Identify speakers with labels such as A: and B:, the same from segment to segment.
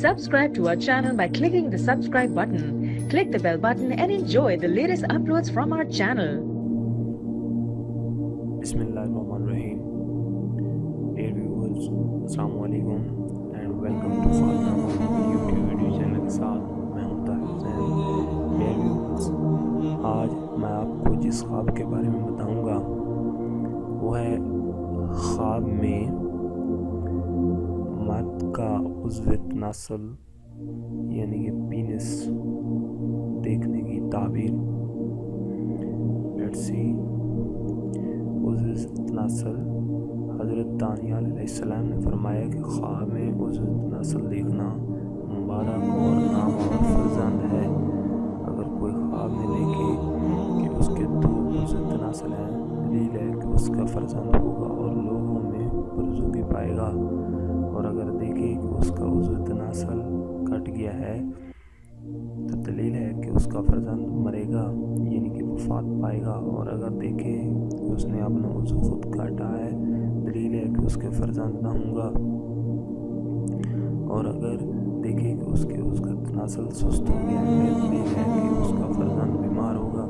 A: Subscribe to our channel by clicking the subscribe button. Click the bell button and enjoy the latest uploads from our channel.
B: Bismillahirrahmanirrahim. Dear viewers, Assalamu alaikum and welcome to ख्वाबनामा YouTube video channel के साथ मैं हूं Tahir Hussain. Dear viewers, आज मैं आपको जिस ख्वाब के बारे में बताऊंगा वो है ख्वाब में मर्द का उज़्व तनासल यानी कि पीनिस देखने की ताबीर। Let's see. उज़्व तनासल हज़रत दानियाल अलैहिस्सलाम ने फरमाया कि ख्वाब में उज़्व तनासल देखना मुबारक और नामवर फर्जंद है। अगर कोई ख्वाब में देखे कि उसके दो उज़्व तनासल हैं, दलील है कि उसका फर्जंद होगा और लोगों में बुज़ुर्गी पाएगा। और अगर देखे कि उसका उज़्व तनासल कट गया है तो दलील है कि उसका फर्जंद मरेगा यानी कि वफात पाएगा। और अगर देखे कि उसने अपना उज़्व खुद काटा है, दलील है कि उसके फर्जंद ना होगा। और अगर देखे कि उसके उसका तनासल सुस्त हो गया है, दलील है कि उसका फर्जंद बीमार होगा।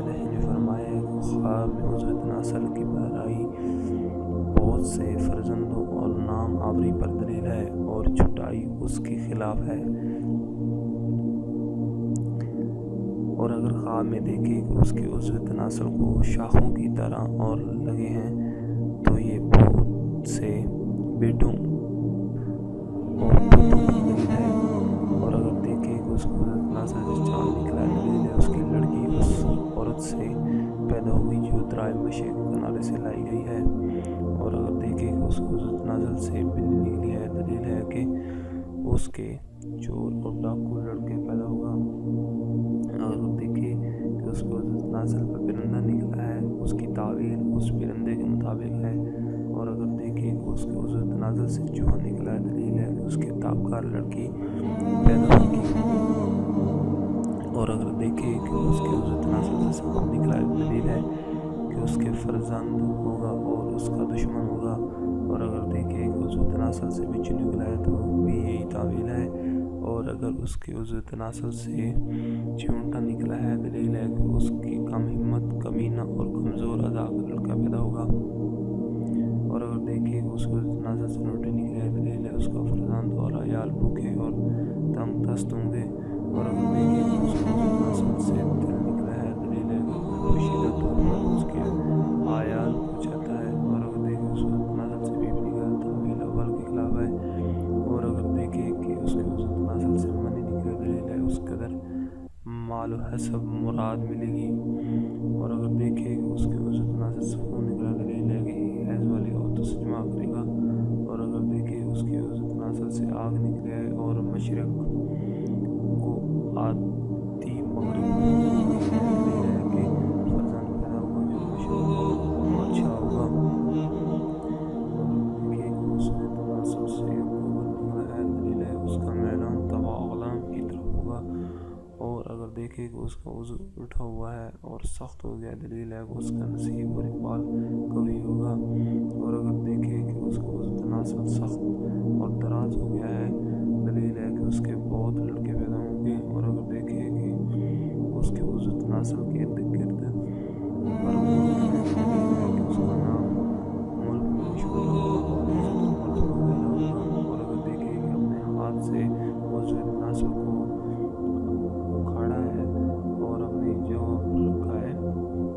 B: ने फरमाया कि ख्वाब में उज़्व तनासल की बहराई बहुत से फर्जंदों और नाम आवरी पर दलील है और छुटाई उसके खिलाफ है। और अगर ख्वाब में देखे कि उसके उज़्व तनासल को शाखों की तरह और लगे हैं तो ये बहुत से बेटों और पोतों पर दलील है। और अगर देखे कि उसको उज़्व तनासल से चांद निकला, दलील है उसकी लड़की उस औरत से पैदा हुई जो दराए मशे के किनारे से लाई गई है। और अगर देखे कि उसको उज़्व तनासल से बिल्ली निकली है, दलील है कि उसके चोर और डाकू लड़के पैदा होगा। अगर देखे कि उसको उज़्व तनासल पर परिंदा निकला है, उसकी तावील उस परिंदे के मुताबिक है। और अगर देखे कि उसके उज़्व तनासल से चूहा निकला है, दलील है कि उसकी ताबकार लड़की पैदा होगी। और अगर देखे कि उसके उज़्व तनासल से सांप निकला है, दलील है कि उसके फर्जंद होगा और उसका दुश्मन होगा। और अगर देखे कि उज़्व तनासल से बिच्छू निकला है तो भी यही तावील है। और अगर उसके उज़्व तनासल से चिमटा निकला है, दलील है कि उसकी कम हिम्मत, कमीना और कमज़ोर अदा का लड़का पैदा होगा। और अगर देखे कि उसके उज़्व तनासल से नोटे निकले हैं, दलील है उसका फर्जंद और अयाल भूखे और तंग दस्त होंगे। और अगर देखे कि उसके उज़्व तनासल से दिल निकला है, दलील है कि पोशीदा तौर पर उसके आयाल को चाहता है। और अगर देखे उसके तनासल से बीवी निकला है, तावील अव्वल के खिलाफ है। और अगर देखे कि उसके उज़्व तनासल से मनी निकले, दलील है उस कदर माल हसब मुराद मिलेगी। और अगर देखे कि उसके उज़्व तनासल से खून निकला, दलील है कि हैज़ वाली औरतों से जमा करेगा। और अगर देखे उसके उज़्व तनासल से आग निकले है और मशरक को आती मगरिब दलील है कि फर्जंद पैदा होगा जो मशहूर अच्छा होगा। देखिए कि उसके तनासल से गोबर निकला है, दलील है उसका मैदान तवा अगलाम की तरफ होगा। और अगर देखे कि उसका उज़्व उठा हुआ है और सख्त हो गया, दलील है कि उसका नसीब और इकबाल कभी होगा। और अगर देखे कि उसका उज़्व तनासल सख्त और दराज हो गया है, दलील है कि उसके बहुत लड़के पैदा होंगे। और अगर देखे कि उसके उज़्व तनासल के इर्द गिर्द दलील है कि उसका नाम मुल्क में मशहूर होगा और इज़्ज़त और मर्तबा होगा। और अगर देखे कि अपने हाथ से उज़्व तनासल को उखाड़ा है और अपनी जगह पर रखा है,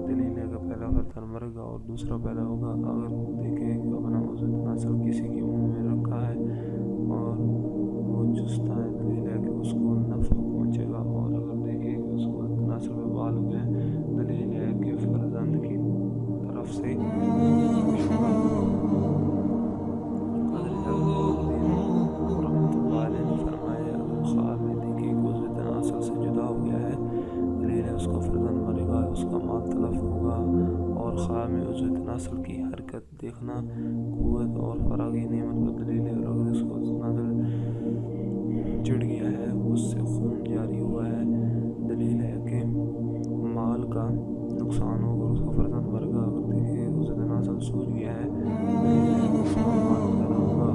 B: दलील है कि पहला फर्जंद मरेगा और दूसरा पैदा होगा। अगर देखे कि अपना उज़्व तनासल किसी के मुंह में रखा है और वो चुसता है, दलील है कि उसको नफ़ा पहुँचेगा। और अगर देखे कि उसको तनासल में बाल हो गए, दलील है कि फर्जंद की तरफ से फरमाया अगर ख्वाब में देखे कि उज़्व तनासल से जुदा हो गया है, दलील है उसका फर्जंद मरेगा, उसका माल तलफ होगा। और ख्वाब में उज़्व तनासल की हरकत देखना क़ुव्वत और फरागी नेमत पर दलील है। और अगर उसको उज़्व तनासल चिढ़ गया है, उससे खून जारी हुआ है, दलील है कि माल का नुकसान होगा और उसका फर्जंद मरेगा। अगर देखे उज़्व तनासल सूज गया है, दलील है कि उसका माल पैदा होगा।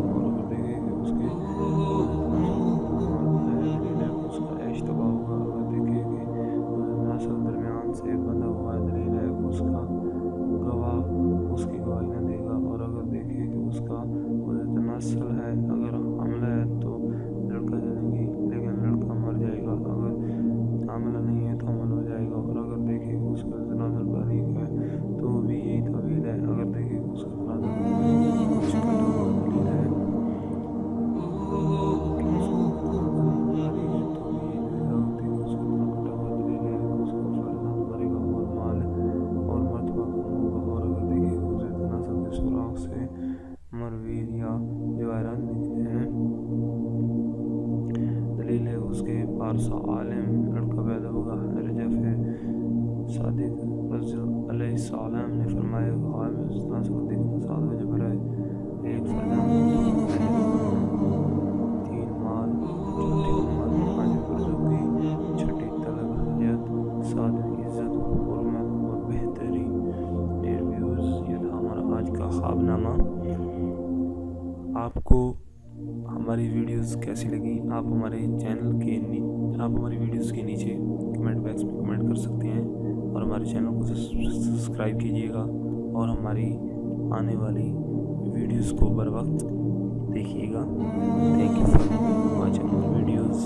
B: नस्ल है, अगर हामला है तो लड़का जनेगी लेकिन लड़का मर जाएगा, अगर हामला नहीं है तो हमल हो जाएगा। और अगर देखें उसका जनाजर बारीक है तो भी यही तवील है, अगर देखें उसका जनाजर कुछ कटा हुआ दलील है मरवीर या जवाहरात निकले हैं। दलील है उसके पारसा आलिम लड़का पैदा होगा। रजफ है सादिक अलैहिस्सलाम ने फरमाया सात वजह पर है, एक फरजान, तीन माल, चौथी उम्र, पांचवी बुजुर्गी, छठी तलब हजत, सातवीं इज्जत हुर्मत और बेहतरी। डियर व्यूअर्स, ये था हमारा आज का ख्वाबनामा। आपको हमारी वीडियोस कैसी लगी? आप हमारे वीडियोस के नीचे कमेंट बॉक्स में कमेंट कर सकते हैं और हमारे चैनल को सब्सक्राइब कीजिएगा और हमारी आने वाली वीडियोस को बर वक्त देखिएगा। Thank you for watching videos.